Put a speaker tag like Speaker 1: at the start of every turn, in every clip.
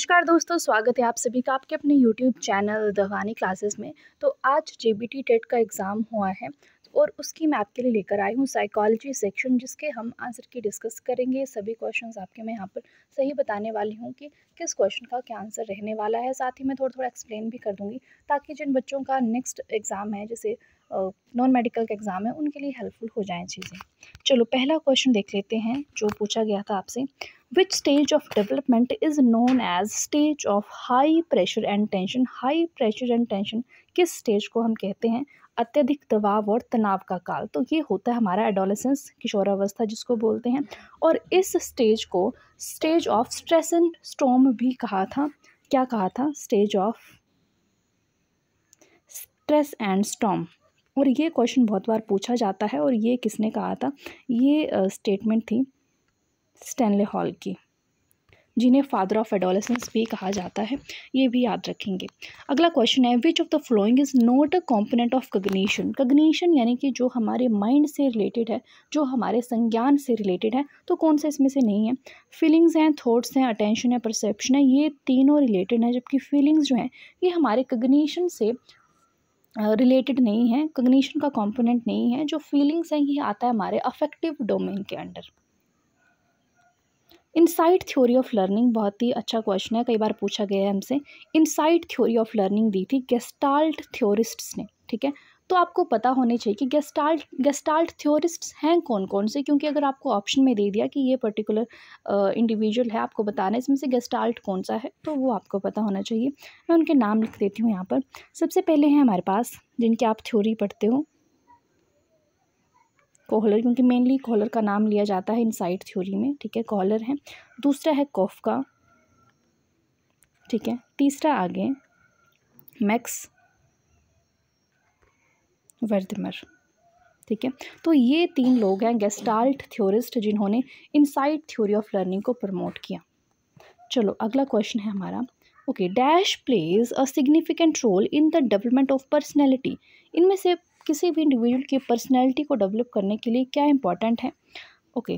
Speaker 1: नमस्कार दोस्तों, स्वागत है आप सभी का आपके अपने यूट्यूब चैनल द वानी क्लासेस में। तो आज जेबीटी टेट का एग्ज़ाम हुआ है और उसकी मैं आपके लिए लेकर आई हूँ साइकोलॉजी सेक्शन, जिसके हम आंसर की डिस्कस करेंगे। सभी क्वेश्चंस आपके मैं यहाँ पर सही बताने वाली हूँ कि किस क्वेश्चन का क्या आंसर रहने वाला है। साथ ही मैं थोड़ा थोड़ा एक्सप्लेन भी कर दूँगी, ताकि जिन बच्चों का नेक्स्ट एग्ज़ाम है, जैसे नॉन मेडिकल का एग्ज़ाम है, उनके लिए हेल्पफुल हो जाएँ चीज़ें। चलो पहला क्वेश्चन देख लेते हैं जो पूछा गया था आपसे। Which stage of development is known as stage of high pressure and tension? High pressure and tension किस स्टेज को हम कहते हैं? अत्यधिक दबाव और तनाव का काल। तो ये होता है हमारा एडोलेसेंस, किशोरावस्था जिसको बोलते हैं। और इस स्टेज को stage of stress and storm भी कहा था। क्या कहा था? Stage of stress and storm. और ये क्वेश्चन बहुत बार पूछा जाता है। और ये किसने कहा था? ये स्टेटमेंट थी स्टैनले हॉल की, जिन्हें फादर ऑफ एडोलेसेंस भी कहा जाता है। ये भी याद रखेंगे। अगला क्वेश्चन है, which of the following is not a component of cognition? Cognition यानी कि जो हमारे माइंड से रिलेटेड है, जो हमारे संज्ञान से रिलेटेड है, तो कौन सा इसमें से नहीं है? फीलिंग्स हैं, थॉट्स हैं, अटेंशन है, परसेप्शन है, ये तीनों रिलेटेड हैं। जबकि फीलिंग्स जो हैं ये हमारे कग्निशन से रिलेटेड नहीं है, कग्निशन का कॉम्पोनेंट नहीं है। जो फीलिंग्स हैं ये आता है हमारे अफेक्टिव डोमेन के under. Insight theory of learning बहुत ही अच्छा क्वेश्चन है, कई बार पूछा गया है हमसे। इनसाइट थ्योरी ऑफ लर्निंग दी थी गेस्टाल्ट थ्योरिस्ट्स ने, ठीक है। तो आपको पता होने चाहिए कि गेस्टाल्ट थ्योरिस्ट्स हैं कौन कौन से, क्योंकि अगर आपको ऑप्शन में दे दिया कि ये पर्टिकुलर इंडिविजुअल है, आपको बताना है इसमें से गेस्टाल्ट कौन सा है, तो वो आपको पता होना चाहिए। मैं उनके नाम लिख देती हूँ यहाँ पर। सबसे पहले हैं हमारे पास, जिनकी आप थ्योरी पढ़ते हो, कोहलर, क्योंकि मेनली कोहलर का नाम लिया जाता है इनसाइट थ्योरी में, ठीक है, कोहलर है। दूसरा है कोफ्का, ठीक है। तीसरा आगे मैक्स वर्दमर, ठीक है। तो ये तीन लोग हैं गेस्टाल्ट थ्योरिस्ट, जिन्होंने इनसाइट थ्योरी ऑफ लर्निंग को प्रमोट किया। चलो अगला क्वेश्चन है हमारा, okay, dash plays a significant role in the development of personality? इनमें से किसी भी इंडिविजुअल की पर्सनैलिटी को डेवलप करने के लिए क्या इंपॉर्टेंट है? ओके,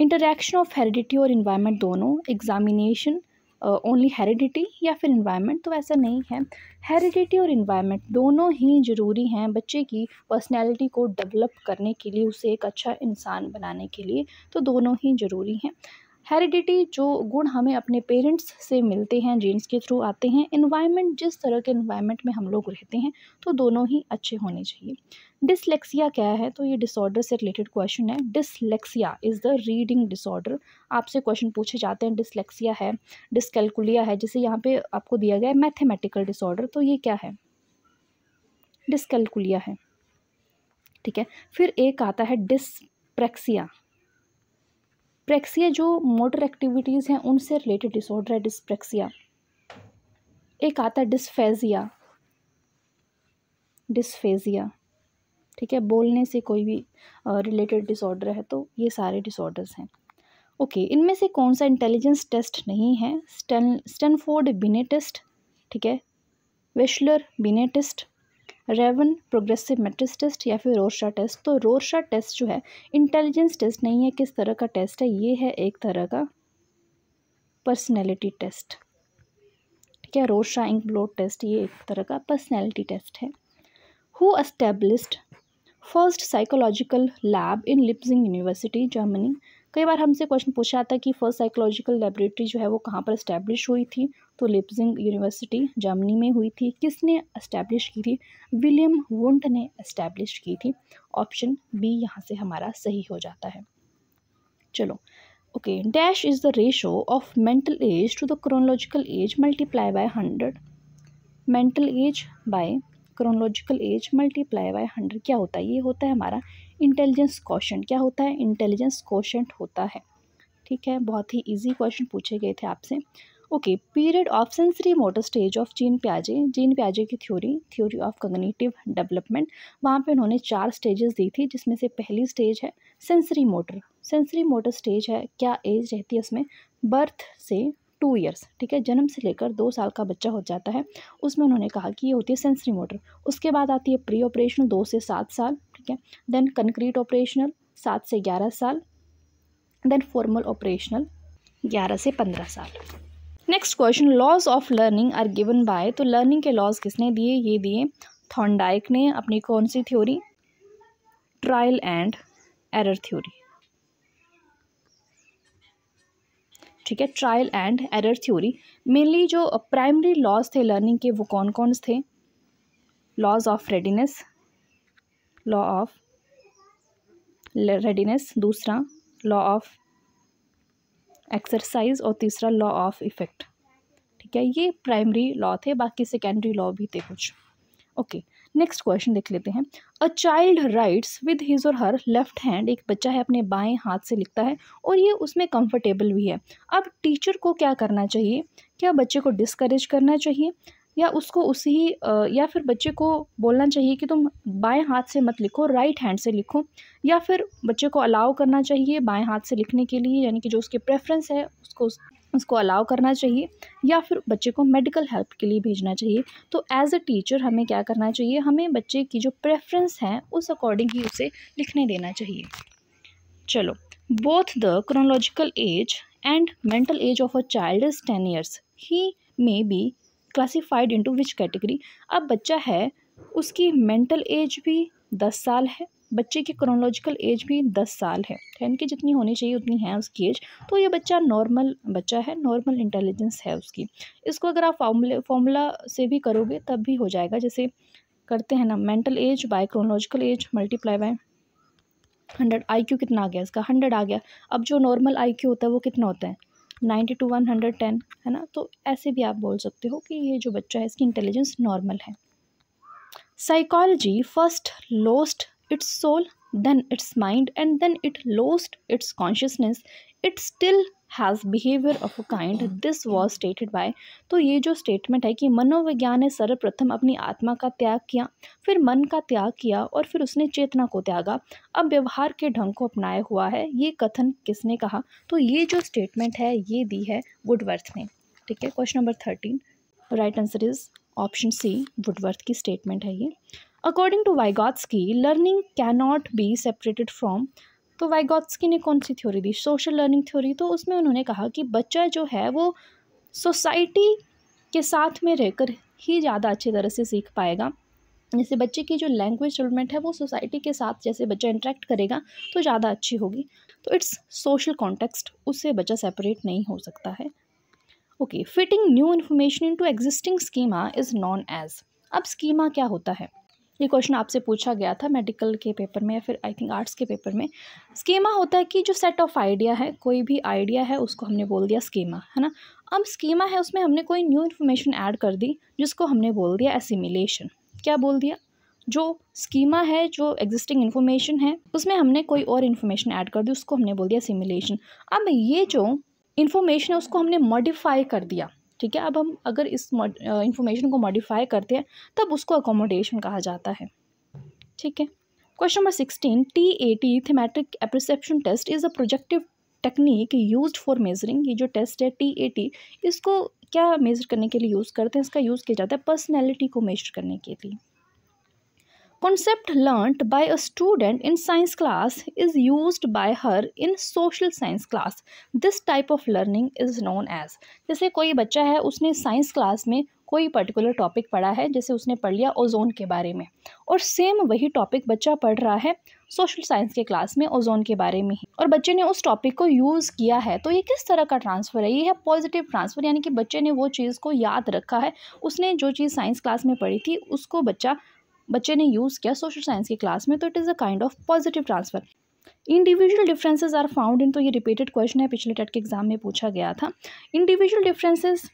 Speaker 1: इंटरैक्शन ऑफ हेरिडिटी और इन्वायरमेंट दोनों, एग्जामिनेशन ओनली हेरिडिटी या फिर इन्वायरमेंट? तो ऐसा नहीं है, हेरिडिटी और इन्वायरमेंट दोनों ही ज़रूरी हैं बच्चे की पर्सनैलिटी को डेवलप करने के लिए, उसे एक अच्छा इंसान बनाने के लिए। तो दोनों ही ज़रूरी हैं। हेरिडिटी जो गुण हमें अपने पेरेंट्स से मिलते हैं, जीन्स के थ्रू आते हैं। इन्वायरमेंट, जिस तरह के इन्वायरमेंट में हम लोग रहते हैं, तो दोनों ही अच्छे होने चाहिए। डिसलेक्सिया क्या है? तो ये डिसऑर्डर से रिलेटेड क्वेश्चन है। Dyslexia is the reading disorder. आपसे क्वेश्चन पूछे जाते हैं, डिसलेक्सिया है, डिसकैलकुलिया है, जैसे यहाँ पे आपको दिया गया है मैथमेटिकल डिसऑर्डर, तो ये क्या है? डिसकैलकुलिया है, ठीक है। फिर एक आता है डिसप्रेक्सिया। प्रेक्सिया जो मोटर एक्टिविटीज़ हैं उनसे रिलेटेड डिसऑर्डर है डिसप्रेक्सिया। एक आता है डिस्फेजिया, डिस्फेजिया, ठीक है, बोलने से कोई भी रिलेटेड डिसऑर्डर है, तो ये सारे डिसऑर्डर्स हैं। ओके, इनमें से कौन सा इंटेलिजेंस टेस्ट नहीं है? स्टैनफोर्ड बिनेट टेस्ट, ठीक है, Wechsler Binet test, Raven progressive matrix test, या फिर रोरशा टेस्ट? तो रोरशा टेस्ट जो है इंटेलिजेंस टेस्ट नहीं है। किस तरह का टेस्ट है? ये है एक तरह का पर्सनैलिटी टेस्ट, ठीक है। रोरशा इंक ब्लॉट टेस्ट ये एक तरह का पर्सनैलिटी टेस्ट है। Who established first psychological lab in Leipzig University, Germany? कई बार हमसे क्वेश्चन पूछा जाता है कि फर्स्ट साइकोलॉजिकल लेबोरेटरी जो है वो कहाँ पर एस्टैब्लिश हुई थी? तो लिप्जिंग यूनिवर्सिटी जर्मनी में हुई थी। किसने एस्टैब्लिश की थी? विलियम वुंट ने एस्टैब्लिश की थी। ऑप्शन बी यहाँ से हमारा सही हो जाता है। चलो okay, dash is the ratio of mental age to the chronological age multiply by 100? Mental age by chronological age multiply by 100 क्या होता है? ये होता है हमारा इंटेलिजेंस क्वोशेंट। क्या होता है? इंटेलिजेंस क्वोशेंट होता है, ठीक है। बहुत ही इजी क्वेश्चन पूछे गए थे आपसे। Okay, period of sensory motor stage of Jean प्याजे की थ्योरी ऑफ कॉग्निटिव डेवलपमेंट, वहाँ पे उन्होंने 4 स्टेजेस दी थी, जिसमें से पहली स्टेज है सेंसरी मोटर स्टेज है। क्या एज रहती है उसमें? बर्थ से 2 ईयर्स, ठीक है, जन्म से लेकर 2 साल का बच्चा हो जाता है, उसमें उन्होंने कहा कि ये होती है सेंसरी मोटर। उसके बाद आती है प्री ऑपरेशनल 2 से 7 साल, ठीक है। देन कंक्रीट ऑपरेशनल 7 से 11 साल, देन फॉर्मल ऑपरेशनल 11 से 15 साल। Next question, laws of learning are given by, तो लर्निंग के लॉज किसने दिए? ये दिए थॉर्नडाइक ने अपनी कौन सी theory? Trial and error theory. ठीक है, trial and error theory. Mainly जो प्राइमरी लॉज थे लर्निंग के वो कौन कौन थे? Laws of readiness, law of readiness, दूसरा लॉ ऑफ एक्सरसाइज और तीसरा लॉ ऑफ इफेक्ट। ठीक है, ये प्राइमरी लॉ थे, बाकी सेकेंडरी लॉ भी थे कुछ। ओके, नेक्स्ट क्वेश्चन देख लेते हैं। A child rights with his और हर लेफ्ट हैंड, एक बच्चा है अपने बाएं हाथ से लिखता है और ये उसमें कंफर्टेबल भी है। अब टीचर को क्या करना चाहिए? क्या बच्चे को डिस्करेज करना चाहिए या उसको या फिर बच्चे को बोलना चाहिए कि तुम बाएं हाथ से मत लिखो, राइट हैंड से लिखो, या फिर बच्चे को अलाउ करना चाहिए बाएं हाथ से लिखने के लिए, यानी कि जो उसके प्रेफरेंस है उसको अलाउ करना चाहिए, या फिर बच्चे को मेडिकल हेल्प के लिए भेजना चाहिए? तो एज अ टीचर हमें क्या करना चाहिए? हमें बच्चे की जो प्रेफरेंस है उस अकॉर्डिंग ही उसे लिखने देना चाहिए। चलो, both the chronological as and mental as of a child is 10 years, he may be classified into which category? अब बच्चा है, उसकी मेंटल एज भी 10 साल है, बच्चे की क्रोनोलॉजिकल एज भी 10 साल है, 10 की जितनी होनी चाहिए उतनी है उसकी एज, तो ये बच्चा नॉर्मल बच्चा है, नॉर्मल इंटेलिजेंस है उसकी। इसको अगर आप फॉर्मूला से भी करोगे तब भी हो जाएगा, जैसे करते हैं ना, mental age by chronological age multiply by 100। IQ कितना आ गया इसका? 100 आ गया। अब जो नॉर्मल IQ होता है वो कितना होता है? 90 to 110, है ना? तो ऐसे भी आप बोल सकते हो कि ये जो बच्चा है इसकी इंटेलिजेंस नॉर्मल है। Psychology first lost its soul, then its mind, and then it lost its consciousness, it still has behavior of a kind, this was stated by। तो ये जो स्टेटमेंट है कि मनोविज्ञान ने सर्वप्रथम अपनी आत्मा का त्याग किया, फिर मन का त्याग किया और फिर उसने चेतना को त्यागा, अब व्यवहार के ढंग को अपनाया हुआ है, ये कथन किसने कहा? तो ये जो स्टेटमेंट है ये दी है वुडवर्थ ने। ठीक है, question number 13, right answer is option C, Woodworth की स्टेटमेंट है ये। According to Vygotsky learning cannot be separated from, तो वाइगॉत्स्की ने कौन सी थ्योरी दी? Social learning theory. तो उसमें उन्होंने कहा कि बच्चा जो है वो सोसाइटी के साथ में रहकर ही ज़्यादा अच्छी तरह से सीख पाएगा। जैसे बच्चे की जो लैंग्वेज डेवलपमेंट है वो सोसाइटी के साथ जैसे बच्चा इंटरेक्ट करेगा तो ज़्यादा अच्छी होगी। तो इट्स सोशल कॉन्टेक्स्ट, उससे बच्चा सेपरेट नहीं हो सकता है। Okay, fitting new information into existing schema is known as. अब स्कीमा क्या होता है? ये क्वेश्चन आपसे पूछा गया था मेडिकल के पेपर में या फिर आई थिंक आर्ट्स के पेपर में। स्कीमा होता है कि जो सेट ऑफ आइडिया है, कोई भी आइडिया है उसको हमने बोल दिया स्कीमा, है ना? अब स्कीमा है उसमें हमने कोई न्यू इन्फॉर्मेशन ऐड कर दी जिसको हमने बोल दिया एसिमिलेशन। क्या बोल दिया? जो स्कीमा है, जो एग्जिस्टिंग इन्फॉर्मेशन है उसमें हमने कोई और इन्फॉर्मेशन ऐड कर दी, उसको हमने बोल दिया एसिमिलेशन। अब ये जो इन्फॉर्मेशन है उसको हमने मॉडिफाई कर दिया। ठीक है, अब हम अगर इस इंफॉर्मेशन को मॉडिफाई करते हैं तब उसको अकोमोडेशन कहा जाता है। ठीक है, question number 16, TAT thematic apperception test is a projective technique used for measuring. ये जो टेस्ट है TAT, इसको क्या मेजर करने के लिए यूज़ करते हैं? इसका यूज़ किया जाता है पर्सनैलिटी को मेजर करने के लिए। Concept learnt by a student in science class is used by her in social science class. This type of learning is known as। जैसे कोई बच्चा है उसने साइंस क्लास में कोई पर्टिकुलर टॉपिक पढ़ा है, जैसे उसने पढ़ लिया ओजोन के बारे में, और सेम वही टॉपिक बच्चा पढ़ रहा है सोशल साइंस के क्लास में ओजोन के बारे में ही, और बच्चे ने उस टॉपिक को यूज़ किया है। तो ये किस तरह का ट्रांसफ़र है? ये है पॉजिटिव ट्रांसफ़र, यानी कि बच्चे ने वो चीज़ को याद रखा है। उसने जो चीज़ साइंस क्लास में पढ़ी थी उसको बच्चे ने यूज़ किया सोशल साइंस की क्लास में, तो it is a kind of positive transfer. Individual differences are found in, तो ये रिपीटेड क्वेश्चन है, पिछले टेट के एग्जाम में पूछा गया था। इंडिविजुअल डिफरेंसेस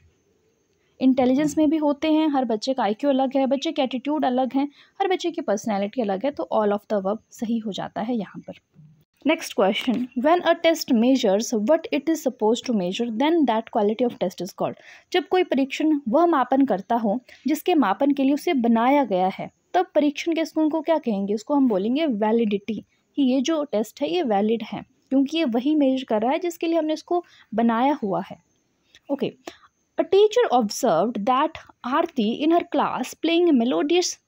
Speaker 1: इंटेलिजेंस में भी होते हैं, हर बच्चे का IQ अलग है, बच्चे के एटीट्यूड अलग हैं, हर बच्चे की पर्सनैलिटी अलग है, तो ऑल ऑफ द अबव सही हो जाता है यहाँ पर। Next question, when a test measures what it is suppose to measure then that quality of test is called. जब कोई परीक्षण वह मापन करता हो जिसके मापन के लिए उसे बनाया गया है, तब परीक्षण के स्कोर को क्या कहेंगे? उसको हम बोलेंगे वैलिडिटी, कि ये जो टेस्ट है ये वैलिड है क्योंकि ये वही मेजर कर रहा है जिसके लिए हमने इसको बनाया हुआ है। Okay, a teacher observed that Aarti in her class playing melodious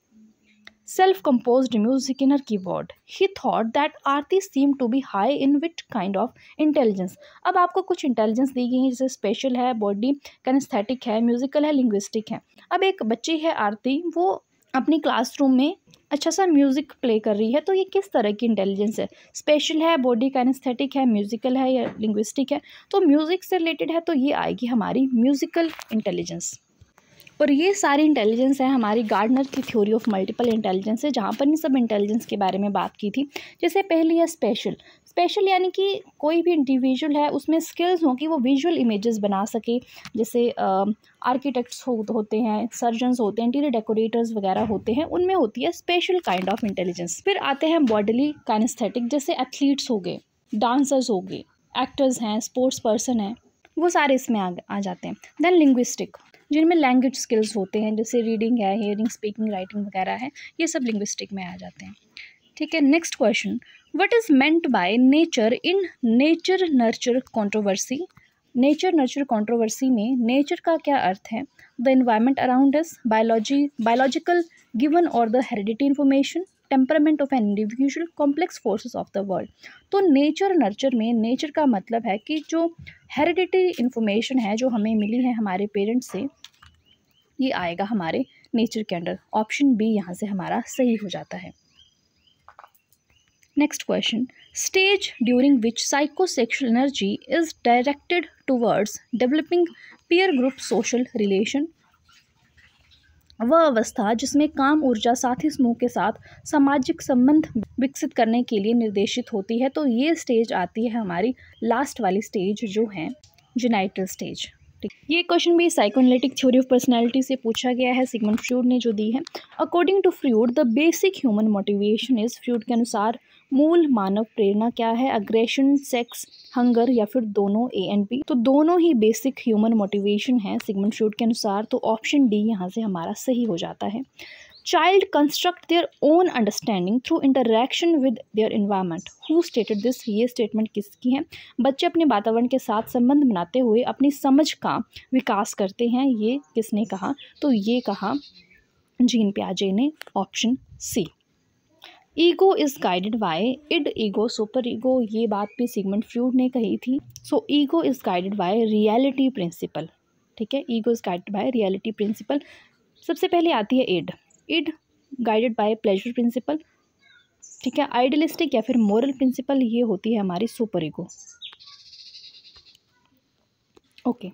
Speaker 1: self composed music in her keyboard. He thought that Aarti seemed to be high in which kind of intelligence. अब आपको कुछ इंटेलिजेंस दी गई है, जैसे special है, body kinaesthetic है, musical है, linguistic है. अब एक बच्ची है आरती, वो अपनी क्लासरूम में अच्छा सा म्यूज़िक प्ले कर रही है, तो ये किस तरह की इंटेलिजेंस है? स्पेशल है, बॉडी कैनेस्थेटिक है, म्यूजिकल है या लिंग्विस्टिक है? तो म्यूज़िक से रिलेटेड है, तो ये आएगी हमारी म्यूजिकल इंटेलिजेंस. और ये सारी इंटेलिजेंस है हमारी गार्डनर की थ्योरी ऑफ मल्टीपल इंटेलिजेंस है, जहाँ पर इन सब इंटेलिजेंस के बारे में बात की थी. जैसे पहली है स्पेशल. स्पेशल यानी कि कोई भी इंडिविजुअल है उसमें स्किल्स हों कि वो विजुअल इमेजेस बना सके. जैसे आर्किटेक्ट्स होते हैं, सर्जन्स होते हैं, इंटीरियर डेकोरेटर्स वगैरह होते हैं, उनमें होती है स्पेशल काइंड ऑफ इंटेलिजेंस. फिर आते हैं बॉडीली काइनेस्थेटिक, जैसे एथलीट्स हो गए, डांसर्स हो गए, एक्टर्स हैं, स्पोर्ट्स पर्सन हैं, वो सारे इसमें आ जाते हैं. देन लिंग्विस्टिक, जिनमें लैंग्वेज स्किल्स होते हैं, जैसे रीडिंग है, हियरिंग, स्पीकिंग, राइटिंग वगैरह है, ये सब लिंग्विस्टिक में आ जाते हैं. ठीक है. Next question, what is meant by nature in nature nurture controversy. Nature nurture controversy में नेचर का क्या अर्थ है? The environment around us, biological given और the heredity information, temperament of an individual, complex forces of the world. तो nature nurture में nature का मतलब है कि जो हेरिडिटी इन्फॉर्मेशन है जो हमें मिली है हमारे पेरेंट्स से, ये आएगा हमारे नेचर के अंडर. ऑप्शन बी यहाँ से हमारा सही हो जाता है. Next question, stage during which psychosexual energy is directed towards developing peer group social relation. वह अवस्था जिसमें काम ऊर्जा साथी समूह के साथ सामाजिक संबंध विकसित करने के लिए निर्देशित होती है. तो ये स्टेज आती है हमारी लास्ट वाली स्टेज, जो है जेनाइटल स्टेज. ये क्वेश्चन भी साइकोएनालिटिक थ्योरी ऑफ पर्सनैलिटी से पूछा गया है, सिगमंड फ्रॉइड ने जो दी है. According to Freud the basic human motivation is, Freud के अनुसार मूल मानव प्रेरणा क्या है? अग्रेशन, सेक्स, हंगर या फिर दोनों, ए एंड बी. तो दोनों ही बेसिक ह्यूमन मोटिवेशन है सिगमंड फ्रॉइड के अनुसार. तो ऑप्शन डी यहाँ से हमारा सही हो जाता है. Child construct their own understanding through interaction with their environment. Who stated this? ये स्टेटमेंट किसकी है? बच्चे अपने वातावरण के साथ संबंध बनाते हुए अपनी समझ का विकास करते हैं. ये किसने कहा? तो ये कहा जीन पियाजे ने. Option C. Ego is guided by id, ego, super ego, ये बात भी सिगमंड फ्रॉइड ने कही थी. So ego is guided by reality principle. ठीक है, ego is guided by reality principle. सबसे पहले आती है id. Id guided by pleasure principle. ठीक है. आइडियलिस्टिक या फिर मोरल प्रिंसिपल, ये होती है हमारी super ego. Okay.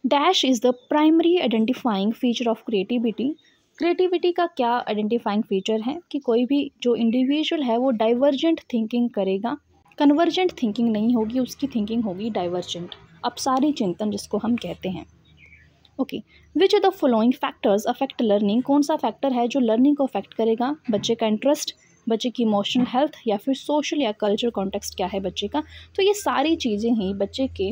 Speaker 1: Dash is the primary identifying feature of creativity. Creativity का क्या आइडेंटिफाइंग फीचर है? कि कोई भी जो इंडिविजुअल है वो डाइवर्जेंट थिंकिंग करेगा, कन्वर्जेंट थिंकिंग नहीं होगी, उसकी थिंकिंग होगी डाइवर्जेंट, अपसारी चिंतन जिसको हम कहते हैं. Okay. Which of the following factors affect learning. कौन सा फैक्टर है जो लर्निंग को अफेक्ट करेगा? बच्चे का इंटरेस्ट, बच्चे की इमोशनल हेल्थ या फिर सोशल या कल्चर कॉन्टेक्स्ट क्या है बच्चे का. तो ये सारी चीज़ें ही बच्चे के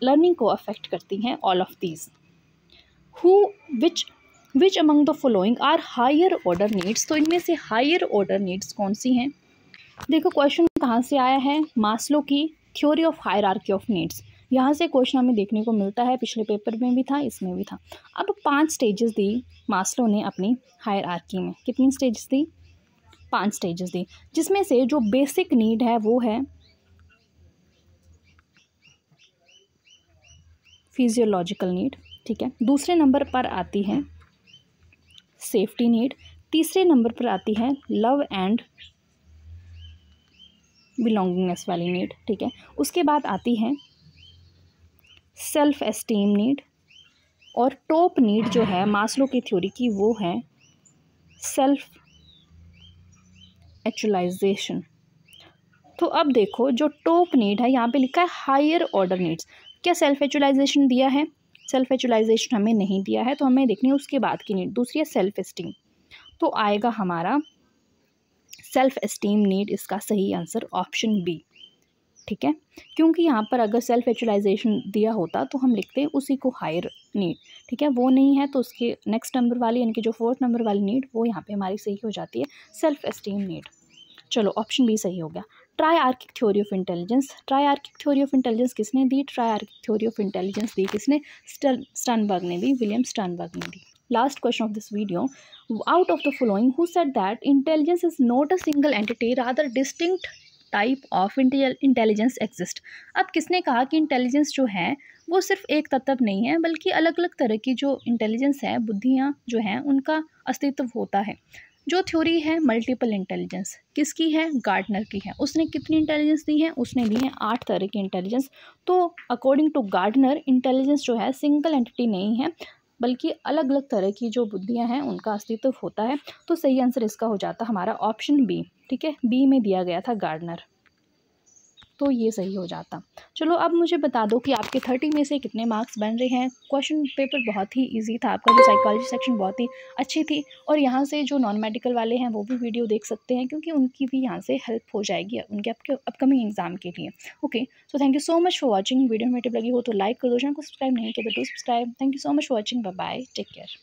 Speaker 1: लर्निंग को अफेक्ट करती हैं. All of these. Which among the following are higher order needs. तो इनमें से हायर ऑर्डर नीड्स कौन सी हैं? देखो क्वेश्चन कहाँ से आया है? मास्लो की theory of hierarchy of needs. यहाँ से क्वेश्चन हमें देखने को मिलता है, पिछले पेपर में भी था, इसमें भी था. अब 5 स्टेजेस दी मास्लो ने अपनी हायरार्की में. कितनी स्टेजेस दी? 5 स्टेजेस दी, जिसमें से जो बेसिक नीड है वो है फिजियोलॉजिकल नीड. ठीक है. दूसरे नंबर पर आती है सेफ्टी नीड. तीसरे नंबर पर आती है लव एंड बिलोंगिंगनेस वाली नीड. ठीक है. उसके बाद आती है सेल्फ एस्टीम नीड. और टॉप नीड जो है मास्लो की थ्योरी की वो है सेल्फ एक्चुअलाइजेशन. तो अब देखो जो टॉप नीड है यहाँ पे लिखा है हायर ऑर्डर नीड्स. क्या सेल्फ एक्चुअलाइजेशन दिया है? सेल्फ एक्चुअलाइजेशन हमें नहीं दिया है, तो हमें देखनी है उसके बाद की नीड. दूसरी है सेल्फ एस्टीम. तो आएगा हमारा सेल्फ एस्टीम नीड, इसका सही आंसर ऑप्शन बी. ठीक है. क्योंकि यहाँ पर अगर सेल्फ एक्चुअलाइजेशन दिया होता तो हम लिखते हैं उसी को हायर नीड. ठीक है. वो नहीं है तो उसके नेक्स्ट नंबर वाली यानी कि जो 4th नंबर वाली नीड वो यहाँ पे हमारी सही हो जाती है सेल्फ एस्टीम नीड. चलो ऑप्शन बी सही हो गया. Triarchic theory of intelligence. Triarchic theory of intelligence किसने दी? ट्राइआर्किक थ्योरी ऑफ इंटेलिजेंस दी किसने? स्टर्नबर्ग ने दी, विलियम स्टर्नबर्ग ने दी. last question of this video, out of the following, who said that intelligence is not a single entity, rather distinct type of intelligence exist? अब किसने कहा कि intelligence जो है वो सिर्फ एक तत्व नहीं है, बल्कि अलग अलग तरह की जो इंटेलिजेंस है, बुद्धियाँ जो हैं, उनका अस्तित्व होता है। जो थ्योरी है मल्टीपल इंटेलिजेंस, किसकी है? गार्डनर की है। उसने कितनी इंटेलिजेंस दी है? उसने दी है 8 तरह की इंटेलिजेंस। तो अकॉर्डिंग टू गार्डनर इंटेलिजेंस जो है सिंगल एंटिटी नहीं है, बल्कि अलग अलग तरह की जो बुद्धियाँ हैं उनका अस्तित्व होता है। तो सही आंसर इसका हो जाता हमारा ऑप्शन बी। ठीक है, बी में दिया गया था गार्डनर, तो ये सही हो जाता। चलो अब मुझे बता दो कि आपके 30 में से कितने मार्क्स बन रहे हैं। क्वेश्चन पेपर बहुत ही इजी था, आपका जो साइकोलॉजी सेक्शन बहुत ही अच्छी थी, और यहाँ से जो नॉन मेडिकल वाले हैं वो भी वीडियो देख सकते हैं, क्योंकि उनकी भी यहाँ से हेल्प हो जाएगी उनके आपके अपकमिंग एग्जाम के लिए। Okay, so thank you so much for watching. Video में लगी हो तो लाइक कर दो, चैनल को सब्सक्राइब नहीं किया तो do subscribe. Thank you so much for watching. Bye bye, take care.